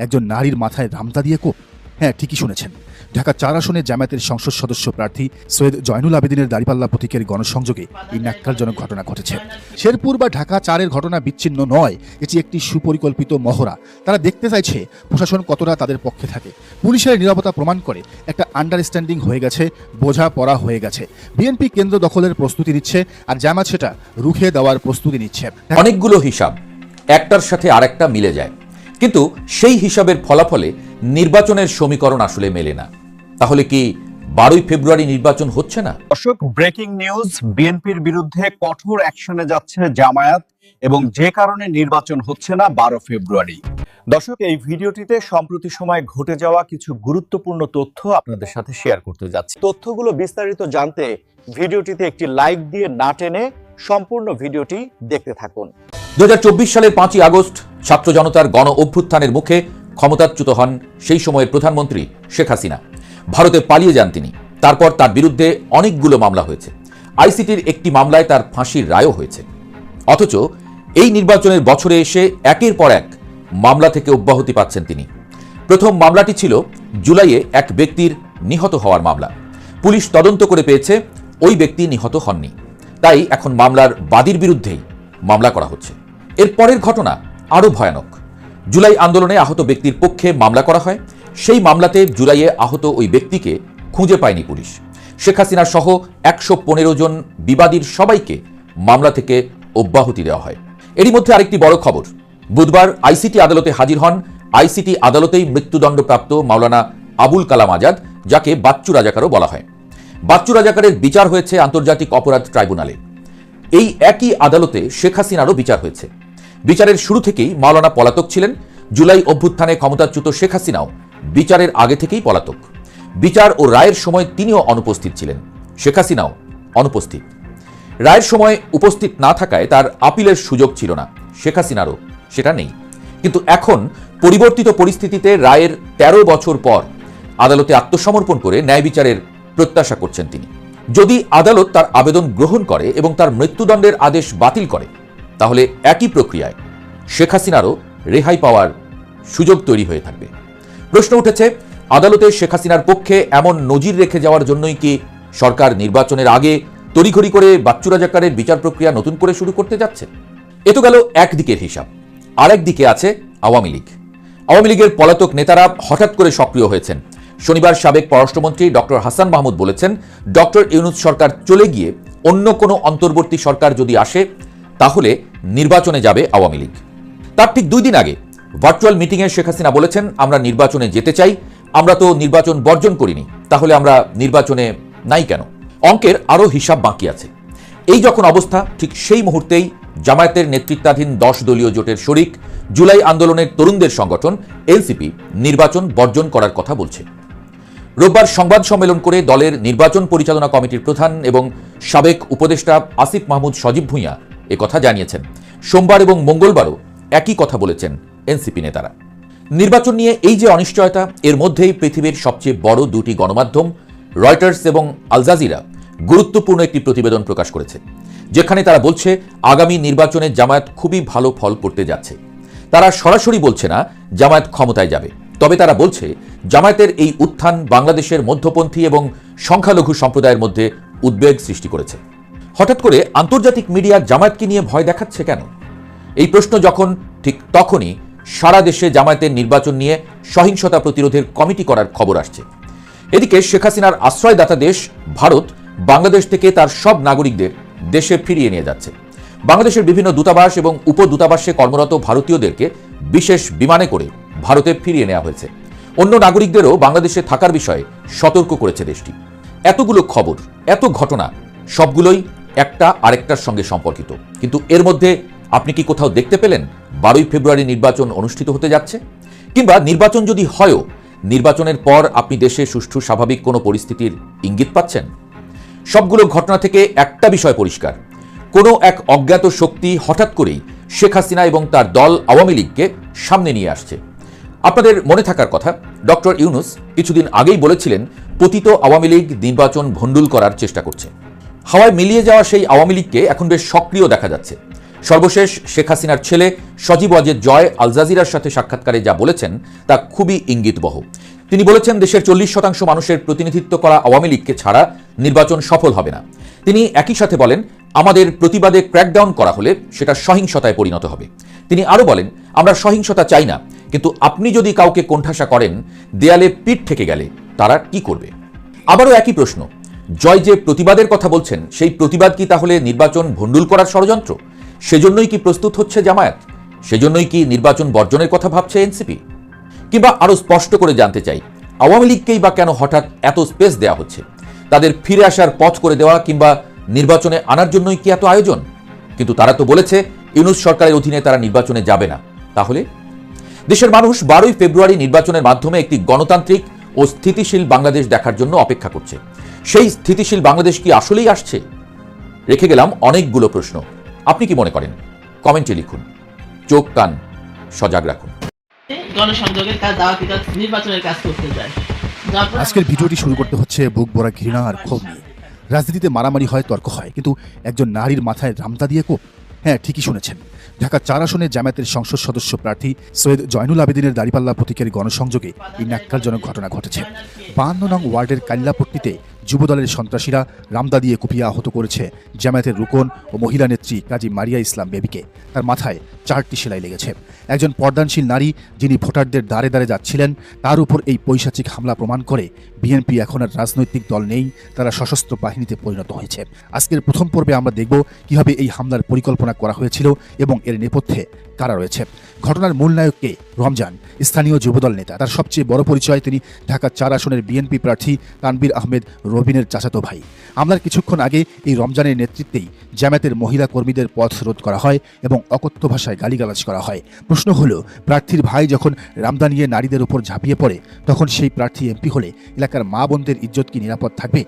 একজন নারীর মাথায় রামদা দিয়ে কোপ। হ্যাঁ, ঠিকই শুনেছেন। ঢাকা 4 আসনে জামায়াতের সংসদ সদস্য প্রার্থী সৈয়দ জয়নুল আবেদিনের দাঁড়িপাল্লা প্রতীকের গণসংযোগে এই ন্যাক্কারজনক ঘটনা ঘটেছে। শেরপুর বা ঢাকা 4-এর ঘটনা বিচ্ছিন্ন নয়, এটি একটি সুপরিকল্পিত মহড়া। তারা দেখতে চাইছে প্রশাসন কতটা তাদের পক্ষে থাকে। পুলিশের নিরাপত্তা প্রমাণ করে একটা আন্ডারস্ট্যান্ডিং হয়ে গেছে, বোঝা পড়া হয়ে গেছে। বিএনপি কেন্দ্র দখলের প্রস্তুতি নিচ্ছে, আর জামায়াত সেটা রুখে দেওয়ার প্রস্তুতি নিচ্ছে। অনেকগুলো হিসাব একটার সাথে আরেকটা মিলে যায়, কিন্তু সেই হিসাবের ফলাফলে নির্বাচনের সমীকরণ আসলে মেলে না। তাহলে কি 12ই ফেব্রুয়ারি নির্বাচন হচ্ছে না? দর্শক, ব্রেকিং নিউজ, বিএনপির বিরুদ্ধে কঠোর অ্যাকশনে যাচ্ছে জামায়াত এবং যে কারণে নির্বাচন হচ্ছে না 12 ফেব্রুয়ারি। দর্শক, এই ভিডিওটিতে সম্প্রতি সময় ঘটে যাওয়া কিছু গুরুত্বপূর্ণ তথ্য আপনাদের সাথে শেয়ার করতে যাচ্ছি। তথ্যগুলো বিস্তারিত জানতে ভিডিওটিতে একটি লাইক দিয়ে না টেনে সম্পূর্ণ ভিডিওটি দেখতে থাকুন। 2024 সালের 5ই আগস্ট ছাত্র জনতার গণ অভ্যুত্থানের মুখে ক্ষমতাচ্যুত হন সেই সময়ের প্রধানমন্ত্রী শেখ হাসিনা। ভারতে পালিয়ে যান তিনি। তারপর তার বিরুদ্ধে অনেকগুলো মামলা হয়েছে। আইসিটির একটি মামলায় তার ফাঁসির রায়ও হয়েছে। অথচ এই নির্বাচনের বছরে এসে একের পর এক মামলা থেকে অব্যাহতি পাচ্ছেন তিনি। প্রথম মামলাটি ছিল জুলাইয়ে এক ব্যক্তির নিহত হওয়ার মামলা। পুলিশ তদন্ত করে পেয়েছে ওই ব্যক্তি নিহত হননি, তাই এখন মামলার বাদীর বিরুদ্ধেই মামলা করা হচ্ছে। এর পরের ঘটনা আরও ভয়ানক। জুলাই আন্দোলনে আহত ব্যক্তির পক্ষে মামলা করা হয়। সেই মামলাতে জুলাইয়ে আহত ওই ব্যক্তিকে খুঁজে পায়নি পুলিশ। শেখ হাসিনা সহ 115 জন বিবাদীর সবাইকে মামলা থেকে অব্যাহতি দেওয়া হয়। এরই মধ্যে আরেকটি বড় খবর, বুধবার আইসিটি আদালতে হাজির হন আইসিটি আদালতেই মৃত্যুদণ্ডপ্রাপ্ত মাওলানা আবুল কালাম আজাদ, যাকে বাচ্চু রাজাকারও বলা হয়। বাচ্চু রাজাকারের বিচার হয়েছে আন্তর্জাতিক অপরাধ ট্রাইব্যুনালে। এই একই আদালতে শেখ হাসিনারও বিচার হয়েছে। বিচারের শুরু থেকেই মাওলানা পলাতক ছিলেন। জুলাই অভ্যুত্থানে ক্ষমতাচ্যুত শেখ হাসিনাও বিচারের আগে থেকেই পলাতক। বিচার ও রায়ের সময় তিনিও অনুপস্থিত ছিলেন, শেখ হাসিনাও অনুপস্থিত। রায়ের সময় উপস্থিত না থাকায় তার আপিলের সুযোগ ছিল না, শেখ হাসিনারও সেটা নেই। কিন্তু এখন পরিবর্তিত পরিস্থিতিতে রায়ের 13 বছর পর আদালতে আত্মসমর্পণ করে ন্যায় বিচারের প্রত্যাশা করছেন তিনি। যদি আদালত তার আবেদন গ্রহণ করে এবং তার মৃত্যুদণ্ডের আদেশ বাতিল করে, তাহলে একই প্রক্রিয়ায় শেখ হাসিনারও রেহাই পাওয়ার সুযোগ তৈরি হয়ে থাকবে। প্রশ্ন উঠেছে, আদালতে শেখ হাসিনার পক্ষে এমন নজির রেখে যাওয়ার জন্যই কি সরকার নির্বাচনের আগে তড়িঘড়ি করে বাচ্চু রাজাকারের বিচার প্রক্রিয়া নতুন করে শুরু করতে যাচ্ছে? এ তো গেল একদিকের হিসাব। আরেক দিকে আছে আওয়ামী লীগ। আওয়ামী লীগের পলাতক নেতারা হঠাৎ করে সক্রিয় হয়েছেন। শনিবার সাবেক পররাষ্ট্রমন্ত্রী ডক্টর হাসান মাহমুদ বলেছেন, ডক্টর ইউনূস সরকার চলে গিয়ে অন্য কোনো অন্তর্বর্তী সরকার যদি আসে, তাহলে নির্বাচনে যাবে আওয়ামী লীগ। তার ঠিক 2 দিন আগে ভার্চুয়াল মিটিংয়ে শেখ হাসিনা বলেছেন, আমরা নির্বাচনে যেতে চাই, আমরা তো নির্বাচন বর্জন করিনি, তাহলে আমরা নির্বাচনে নাই কেন? অঙ্কের আরও হিসাব বাকি আছে। এই যখন অবস্থা, ঠিক সেই মুহূর্তেই জামায়াতের নেতৃত্বাধীন 10 দলীয় জোটের শরিক জুলাই আন্দোলনের তরুণদের সংগঠন এনসিপি নির্বাচন বর্জন করার কথা বলছে। রোববার সংবাদ সম্মেলন করে দলের নির্বাচন পরিচালনা কমিটির প্রধান এবং সাবেক উপদেষ্টা আসিফ মাহমুদ সজীব ভুঁইয়া একথা জানিয়েছেন। সোমবার এবং মঙ্গলবারও একই কথা বলেছেন এনসিপি নেতারা। নির্বাচন নিয়ে এই যে অনিশ্চয়তা, এর মধ্যেই পৃথিবীর সবচেয়ে বড় 2টি গণমাধ্যম রয়টার্স এবং আল জাজিরা গুরুত্বপূর্ণ একটি প্রতিবেদন প্রকাশ করেছে, যেখানে তারা বলছে আগামী নির্বাচনে জামায়াত খুবই ভালো ফল করতে যাচ্ছে। তারা সরাসরি বলছে না জামায়াত ক্ষমতায় যাবে, তবে তারা বলছে জামায়াতের এই উত্থান বাংলাদেশের মধ্যপন্থী এবং সংখ্যালঘু সম্প্রদায়ের মধ্যে উদ্বেগ সৃষ্টি করেছে। হঠাৎ করে আন্তর্জাতিক মিডিয়া জামায়াতকে নিয়ে ভয় দেখাচ্ছে কেন? এই প্রশ্ন যখন, ঠিক তখনই সারা দেশে জামায়াতের নির্বাচন নিয়ে সহিংসতা প্রতিরোধের কমিটি করার খবর আসছে। এদিকে শেখ হাসিনার আশ্রয়দাতা দেশ ভারত বাংলাদেশ থেকে তার সব নাগরিকদের দেশে ফিরিয়ে নিয়ে যাচ্ছে। বাংলাদেশের বিভিন্ন দূতাবাস এবং উপদূতাবাসে কর্মরত ভারতীয়দেরকে বিশেষ বিমানে করে ভারতে ফিরিয়ে নেওয়া হয়েছে। অন্য নাগরিকদেরও বাংলাদেশে থাকার বিষয়ে সতর্ক করেছে দেশটি। এতগুলো খবর, এত ঘটনা, সবগুলোই একটা আরেকটার সঙ্গে সম্পর্কিত। কিন্তু এর মধ্যে আপনি কি কোথাও দেখতে পেলেন 12ই ফেব্রুয়ারি নির্বাচন অনুষ্ঠিত হতে যাচ্ছে? কিংবা নির্বাচন যদি হয়ও, নির্বাচনের পর আপনি দেশে সুষ্ঠু স্বাভাবিক কোনো পরিস্থিতির ইঙ্গিত পাচ্ছেন? সবগুলো ঘটনা থেকে একটা বিষয় পরিষ্কার, কোনো এক অজ্ঞাত শক্তি হঠাৎ করেই শেখ হাসিনা এবং তার দল আওয়ামী লীগকে সামনে নিয়ে আসছে। আপনাদের মনে থাকার কথা, ডক্টর ইউনূস কিছুদিন আগেই বলেছিলেন পতিত আওয়ামী লীগ নির্বাচন ভণ্ডুল করার চেষ্টা করছে। হাওয়ায় মিলিয়ে যাওয়া সেই আওয়ামী লীগকে এখন বেশ সক্রিয় দেখা যাচ্ছে। সর্বশেষ শেখ হাসিনার ছেলে সজীব ওয়াজেদ জয় আল জাজিরার সাথে সাক্ষাৎকারে যা বলেছেন তা খুবই ইঙ্গিতবহ। তিনি বলেছেন, দেশের 40% মানুষের প্রতিনিধিত্ব করা আওয়ামী লীগকে ছাড়া নির্বাচন সফল হবে না। তিনি একই সাথে বলেন, আমাদের প্রতিবাদে ক্র্যাকডাউন করা হলে সেটা সহিংসতায় পরিণত হবে। তিনি আরও বলেন, আমরা সহিংসতা চাই না, কিন্তু আপনি যদি কাউকে কোণঠাসা করেন, দেয়ালে পিঠ থেকে গেলে তারা কি করবে? আবারও একই প্রশ্ন, জয় যে প্রতিবাদের কথা বলছেন, সেই প্রতিবাদ কি তাহলে নির্বাচন ভণ্ডুল করার ষড়যন্ত্র? সেজন্যই কি প্রস্তুত হচ্ছে জামায়াত? সেজন্যই কি নির্বাচন বর্জনের কথা ভাবছে এনসিপি? কিংবা আরও স্পষ্ট করে জানতে চাই, আওয়ামী লীগকেই বা কেন হঠাৎ এত স্পেস দেওয়া হচ্ছে? তাদের ফিরে আসার পথ করে দেওয়া কিংবা নির্বাচনে আনার জন্যই কি এত আয়োজন? কিন্তু তারা তো বলেছে ইউনূস সরকারের অধীনে তারা নির্বাচনে যাবে না। তাহলে দেশের মানুষ 12ই ফেব্রুয়ারি নির্বাচনের মাধ্যমে একটি গণতান্ত্রিক ও স্থিতিশীল বাংলাদেশ দেখার জন্য অপেক্ষা করছে। সেই স্থিতিশীল বাংলাদেশ কি আসলেই আসছে? রেখে গেলাম অনেকগুলো প্রশ্ন। আপনি কি মনে করেন? কমেন্টে লিখুন। চোখ কান সজাগ রাখুন। গণসংযোগের কাজ, দাওয়াতি কাজ, নির্বাচনের কাজ করতে যায়। আজকের ভিডিওটি শুরু করতে হচ্ছে বুক ভরা ঘৃণা আর ক্ষোভ নিয়ে। রাজনীতিতে মারামারি হয়, তর্ক হয়, কিন্তু একজন নারীর মাথায় রামতা দিয়ে কোপ? হ্যাঁ, ঠিকই শুনেছেন। ঢাকা 4 আসনে জামায়াতের সংসদ সদস্য প্রার্থী সৈয়দ জয়নুল আবেদিনের দাড়িপাল্লা প্রতীকের গণসংযোগে এই ন্যাক্কারজনক ঘটনা ঘটেছে। 52 নং ওয়ার্ডের কাল্লাপট্টিতে যুবদলের সন্ত্রাসীরা রামদা দিয়ে কুপিয়ে আহত করেছে জামায়াতের রুকন ও মহিলা নেত্রী কাজী মারিয়া ইসলাম বেবিকে। তার মাথায় 4টি সেলাই লেগেছে। একজন পর্দানশীল নারী যিনি ভোটারদের দ্বারে দ্বারে যাচ্ছিলেন, তার উপর এই পৈশাচিক হামলা প্রমাণ করে বিএনপি এখন আর রাজনৈতিক দল নেই, তারা সশস্ত্র বাহিনীতে পরিণত হয়েছে। আজকের প্রথম পর্বে আমরা দেখব কিভাবে এই হামলার পরিকল্পনা করা হয়েছিল এবং এর নেপথ্যে কারা রয়েছে। ঘটনার মূল নায়ককে রমজান, স্থানীয় যুবদল নেতা। তার সবচেয়ে বড় পরিচয়, তিনি ঢাকা 4 আসনের বিএনপি প্রার্থী তানবীর আহমেদ রবিনের চাচাতো ভাই। হামলার কিছুক্ষণ আগে এই রমজানের নেতৃত্বেই জামায়াতের মহিলা কর্মীদের পথ রোধ করা হয় এবং অকথ্য ভাষায় গালিগালাজ করা হয়। প্রশ্ন হলো, প্রার্থীর ভাই যখন রামদা নিয়ে নারীদের উপর ঝাঁপিয়ে পড়ে, তখন সেই প্রার্থী এমপি হলে এলাকার মা বোনদের ইজ্জত কি নিরাপদ থাকবে?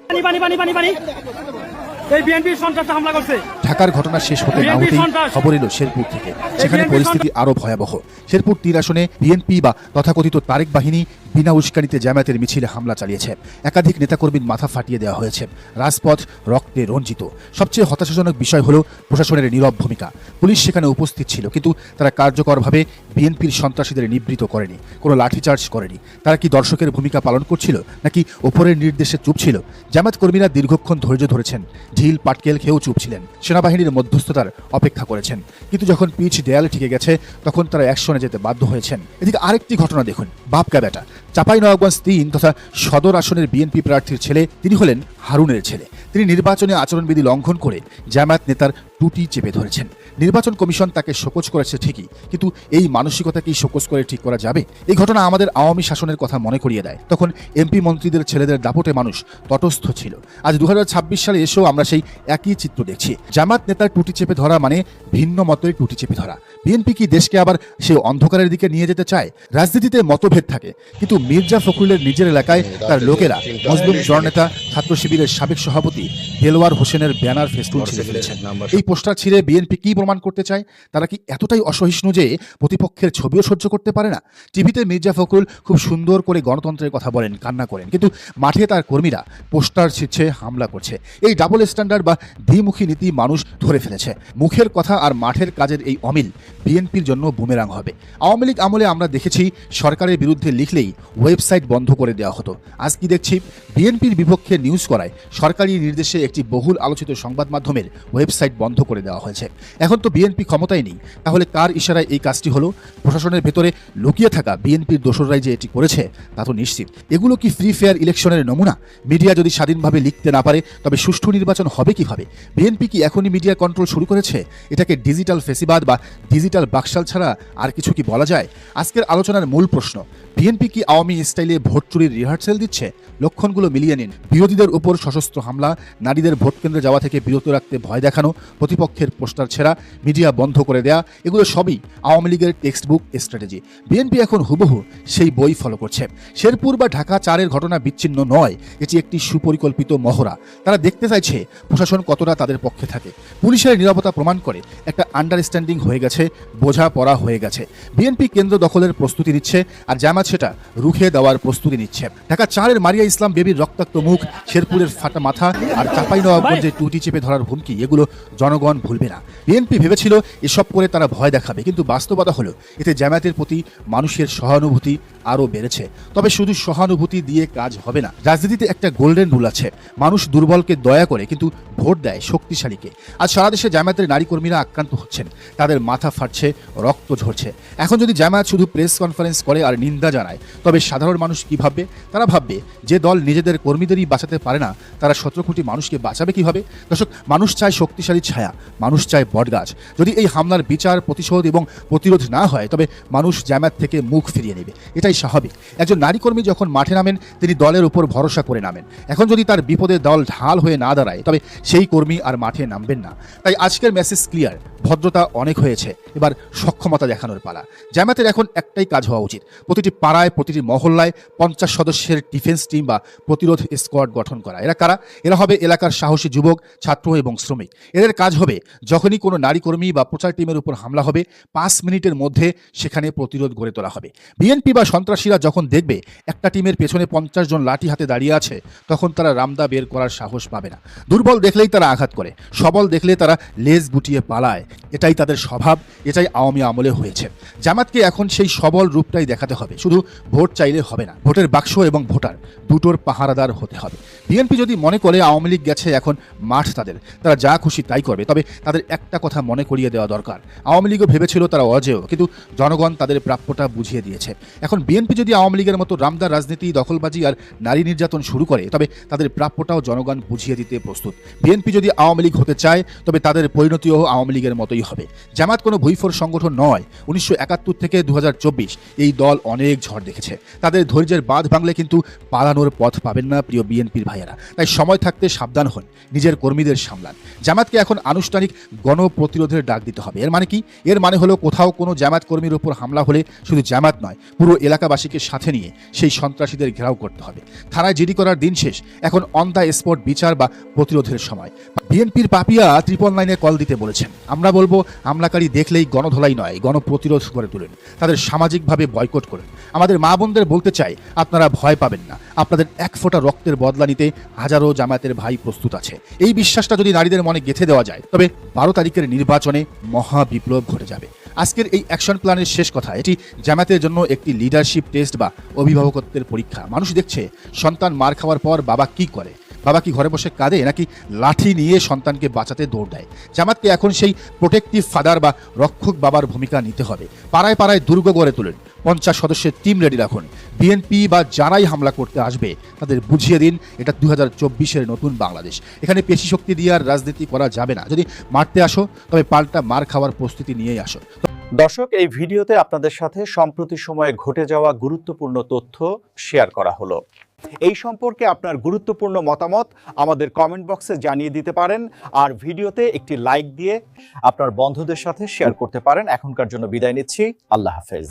ঢাকার ঘটনা শেষ হতে না হতেই খবর এলো শেরপুর থেকে। সেখানে পরিস্থিতি আরো ভয়াবহ। শেরপুর 3 আসনে বিএনপি বা তথাকথিত তারেক বাহিনী বিনা উস্কানিতে জামায়াতের মিছিলে হামলা চালিয়েছে। একাধিক নেতাকর্মীর মাথা ফাটিয়ে দেওয়া হয়েছে। রাজপথ রক্তে রঞ্জিত। সবচেয়ে হতাশাজনক বিষয় হলো প্রশাসনের নীরব ভূমিকা। পুলিশ সেখানে উপস্থিত ছিল, কিন্তু তারা কার্যকরভাবে বিএনপির সন্ত্রাসীদের নিবৃত্ত করেনি, কোনো লাঠিচার্জ করেনি। তারা কি দর্শকের ভূমিকা পালন করছিল, নাকি ওপরের নির্দেশে চুপ ছিল? জামায়াত কর্মীরা দীর্ঘক্ষণ ধৈর্য ধরেছেন, ঢিল পাটকেল খেয়েও চুপ ছিলেন, সেনাবাহিনীর মধ্যস্থতার অপেক্ষা করেছেন। কিন্তু যখন পিচ দেয়ালে ঠেকে গেছে, তখন তারা অ্যাকশনে যেতে বাধ্য হয়েছেন। এদিকে আরেকটি ঘটনা দেখুন। বাপকা বেটা চাঁপাইনবাবগঞ্জ 3 তথা সদর আসনের বিএনপি প্রার্থীর ছেলে, তিনি হলেন হারুনের ছেলে। তিনি নির্বাচনে আচরণবিধি লঙ্ঘন করে জামায়াত নেতার টুটি চেপে ধরেছেন। নির্বাচন কমিশন তাকে শোকজ করেছে ঠিকই, কিন্তু এই মানসিকতা কি শোকজ করে ঠিক করা যাবে? এই ঘটনা আমাদের আওয়ামী শাসনের কথা মনে করিয়ে দেয়। তখন এমপি মন্ত্রীদের ছেলেদের দাপটে মানুষ তটস্থ ছিল। আজ 2026 সালে এসেও আমরা সেই একই চিত্র দেখছি। জামায়াত নেতার টুটি চেপে ধরা মানে ভিন্ন মতের টুটি চেপে ধরা। বিএনপি কি দেশকে আবার সে অন্ধকারের দিকে নিয়ে যেতে চায়? রাজনীতিতে মতভেদ থাকে, কিন্তু মির্জা ফখরুলের নিজের এলাকায় তার লোকেরা মজলুম জননেতা ছাত্র শিবিরের সাবেক সভাপতি দেলোয়ার হোসেনের ব্যানার ফেস্টুন ছিঁড়ে ফেলেছেন। এই পোস্টার ছিঁড়ে বিএনপি কি প্রমাণ করতে চায়? তারা কি এতটাই অসহিষ্ণু যে প্রতিপক্ষের ছবিও সহ্য করতে পারে না? টিভিতে মির্জা ফখরুল খুব সুন্দর করে গণতন্ত্রের কথা বলেন, কান্না করেন, কিন্তু মাঠে তার কর্মীরা পোস্টার ছিঁড়ছে, হামলা করছে। এই ডাবল স্ট্যান্ডার্ড বা দ্বিমুখী নীতি মানুষ ধরে ফেলেছে। মুখের কথা আর মাঠের কাজের এই অমিল বিএনপির জন্য বুমেরাং হবে। আওয়ামী লীগ আমলে আমরা দেখেছি সরকারের বিরুদ্ধে লিখলেই ওয়েবসাইট বন্ধ করে দেওয়া হতো। আজ কি দেখছি, বিএনপির বিপক্ষে নিউজ করায় সরকারি নির্দেশে একটি বহুল আলোচিত সংবাদ মাধ্যমের ওয়েবসাইট বন্ধ করে দেওয়া হয়েছে। এখন তো বিএনপি ক্ষমতায় নেই, তাহলে কার ইশারায় এই কাজটি হলো? প্রশাসনের ভেতরে লুকিয়ে থাকা বিএনপির দোসররাই যে এটি করেছে তা তো নিশ্চিত। এগুলো কি ফ্রি ফেয়ার ইলেকশনের নমুনা? মিডিয়া যদি স্বাধীনভাবে লিখতে না পারে, তবে সুষ্ঠু নির্বাচন হবে কিভাবে? বিএনপি কি এখনই মিডিয়া কন্ট্রোল শুরু করেছে? এটাকে ডিজিটাল ফেসিবাদ বা ডিজিটাল বাকশাল ছাড়া আর কিছু কি বলা যায়? আজকের আলোচনার মূল প্রশ্ন, বিএনপি কি আওয়ামী স্টাইলে ভোট চুরির রিহার্সেল দিচ্ছে? লক্ষণগুলো মিলিয়ে নিন। বিরোধীদের উপর সশস্ত্র হামলা, নারীদের ভোট কেন্দ্রে যাওয়া থেকে বিরত রাখতে ভয় দেখানো, প্রতিপক্ষের পোস্টার ছেঁড়া, মিডিয়া বন্ধ করে দেয়া, এগুলো সবই আওয়ামী লীগের টেক্সট বুক স্ট্র্যাটেজি। বিএনপি এখন হুবহু সেই বই ফলো করছে। শেরপুর বা ঢাকা 4-এর ঘটনা বিচ্ছিন্ন নয়, এটি একটি সুপরিকল্পিত মহড়া। তারা দেখতে চাইছে প্রশাসন কতটা তাদের পক্ষে থাকে। পুলিশের নিরাপত্তা প্রমাণ করে একটা আন্ডারস্ট্যান্ডিং হয়ে গেছে, বোঝাপড়া হয়ে গেছে। বিএনপি কেন্দ্র দখলের প্রস্তুতি নিচ্ছে, আর জামায়াত সেটা রুখে দেওয়ার প্রস্তুতি নিচ্ছে। ঢাকা 4-এর মারিয়া ইসলাম বেবির রক্তাক্ত মুখ, শেরপুরের ফাটা মাথা আর চাঁপাইনবাবগঞ্জে টুটি চেপে ধরার হুমকি, এগুলো জনগণ জনগণ ভুলবে না। বিএনপি ভেবেছিল এসব করে তারা ভয় দেখাবে, কিন্তু বাস্তবতা হলো এতে জামায়াতের প্রতি মানুষের সহানুভূতি আরও বেড়েছে। তবে শুধু সহানুভূতি দিয়ে কাজ হবে না। রাজনীতিতে একটা গোল্ডেন রুল আছে, মানুষ দুর্বলকে দয়া করে কিন্তু ভোট দেয় শক্তিশালীকে। আজ সারা দেশে জামায়াতের নারী কর্মীরা আক্রান্ত হচ্ছেন, তাদের মাথা ফাটছে, রক্ত ঝরছে। এখন যদি জামায়াত শুধু প্রেস কনফারেন্স করে আর নিন্দা জানায়, তবে সাধারণ মানুষ কি ভাববে? তারা ভাববে যে দল নিজেদের কর্মীদেরই বাঁচাতে পারে না, তারা 17 কোটি মানুষকে বাঁচাবে কিভাবে? দর্শক, মানুষ চায় শক্তিশালী ছায়া, মানুষ চায় বটগাছ। যদি এই হামলার বিচার, প্রতিশোধ এবং প্রতিরোধ না হয়, তবে মানুষ জামায়াত থেকে মুখ ফিরিয়ে নেবে। এটাই স্বাভাবিক। একজন নারী কর্মী যখন মাঠে নামেন, তিনি দলের উপর ভরসা করে নামেন। এখন যদি তার বিপদে দল ঢাল হয়ে না দাঁড়ায়, তবে সেই কর্মী আর মাঠে নামবেন না। তাই আজকের মেসেজ ক্লিয়ার, ভদ্রতা অনেক হয়েছে, এবার সক্ষমতা দেখানোর পালা। জামায়াতের এখন একটাই কাজ হওয়া উচিত, প্রতিটি পাড়ায়, প্রতিটি মহল্লায় 50 সদস্যের ডিফেন্স টিম বা প্রতিরোধ স্কোয়াড গঠন করা। এরা কারা? এরা হবে এলাকার সাহসী যুবক, ছাত্র এবং শ্রমিক। এদের কাজ হবে যখনই কোনো নারী কর্মী বা প্রচার টিমের উপর হামলা হবে, 5 মিনিটের মধ্যে সেখানে প্রতিরোধ গড়ে তোলা হবে। বিএনপি বা সন্ত্রাসীরা যখন দেখবে একটা টিমের পেছনে 50 জন লাঠি হাতে দাঁড়িয়ে আছে, তখন তারা রামদা বের করার সাহস পাবে না। দুর্বল দেখলেই তারা আঘাত করে, সবল দেখলে তারা লেজ গুটিয়ে পালায়। এটাই তাদের স্বভাব, এটাই আওয়ামী আমলে হয়েছে। জামাতকে এখন সেই সবল রূপটাই দেখাতে হবে। শুধু ভোট চাইলে হবে না, ভোটের বাক্স এবং ভোটার দুটোর পাহারাদার হতে হবে। বিএনপি যদি মনে করে আওয়ামী লীগ গেছে, এখন মাঠ তাদের, তারা যা খুশি তাই করবে, তবে তাদের একটা কথা মনে করিয়ে দেওয়া দরকার, আওয়ামী লীগও ভেবেছিল তারা অজেয়, কিন্তু জনগণ তাদের প্রাপ্যটা বুঝিয়ে দিয়েছে। এখন বিএনপি যদি আওয়ামী লীগের মতো রামদার রাজনীতি, দখলবাজি আর নারী নির্যাতন শুরু করে, তবে তাদের প্রাপ্যটাও জনগণ বুঝিয়ে দিতে প্রস্তুত। বিএনপি যদি আওয়ামী লীগ হতে চায়, তবে তাদের পরিণতিও আওয়ামী লীগের মতোই হবে। জামাত কোনো ভুইফোর সংগঠন নয়। 1971 থেকে 2024 এই দল অনেক ঝড় দেখেছে। তাদের ধৈর্যের বাঁধ ভাঙলে কিন্তু পালানোর পথ পাবেন না প্রিয় বিএনপির ভাইয়েরা। তাই সময় থাকতে সাবধান হন, নিজের কর্মীদের সামলান। জামাতকে এখন আনুষ্ঠানিক গণপ্রতিরোধের ডাক দিতে হবে। এর মানে কি? এর মানে হলো কোথাও কোনো জামাত কর্মীর উপর হামলা হলে শুধু জামাত নয়, পুরো এলাকাবাসীকে সাথে নিয়ে সেই সন্ত্রাসীদের ঘেরাও করতে হবে। থানায় জিডি করার দিন শেষ, এখন অন দ্য স্পট বিচার বা প্রতিরোধের সময়। বিএনপির পাপিয়া 999-এ কল দিতে বলেছেন। আমরা বলবো, হামলাকারী দেখলেই গণধোলাই নয়, গণপ্রতিরোধ করে তুলেন, তাদের সামাজিকভাবে বয়কট করেন। আমাদের মা বোনদের বলতে চাই, আপনারা ভয় পাবেন না, আপনাদের এক ফোঁটা রক্তের বদলা নিতে হাজারো জামায়াতের ভাই প্রস্তুত আছে। এই বিশ্বাসটা যদি নারীদের মনে গেঁথে দেওয়া যায়, তবে 12 তারিখের নির্বাচনে মহা বিপ্লব ঘটে যাবে। আজকের এই অ্যাকশন প্ল্যানের শেষ কথা, এটি জামায়াতের জন্য একটি লিডারশিপ টেস্ট বা অভিভাবকত্বের পরীক্ষা। মানুষ দেখছে সন্তান মার খাওয়ার পর বাবা কি করে। বাবা কি ঘরে বসে কাঁদে, নাকি লাঠি নিয়ে সন্তানকে বাঁচাতে দৌড় দেয়? জামাতকে এখন সেই প্রোটেক্টিভ ফাদার বা রক্ষক বাবার ভূমিকা নিতে হবে। পাড়ায় পাড়ায় দুর্গ গড়ে তুলেন, 50 সদস্যের টিম রেডি রাখুন। বিএনপি বা যারাই হামলা করতে আসবে, তাদের বুঝিয়ে দিন এটা 2024-এর নতুন বাংলাদেশ। এখানে পেশি শক্তি দিয়ে আর রাজনীতি করা যাবে না। যদি মারতে আসো, তবে পাল্টা মার খাওয়ার প্রস্তুতি নিয়েই আসো। দর্শক, এই ভিডিওতে আপনাদের সাথে সম্প্রতি সময়ে ঘটে যাওয়া গুরুত্বপূর্ণ তথ্য শেয়ার করা হলো। এই সম্পর্কে আপনার গুরুত্বপূর্ণ মতামত আমাদের কমেন্ট বক্সে জানিয়ে দিতে পারেন, আর ভিডিওতে একটি লাইক দিয়ে আপনার বন্ধুদের সাথে শেয়ার করতে পারেন। এখনকার জন্য বিদায় নিচ্ছি, আল্লাহ হাফেজ।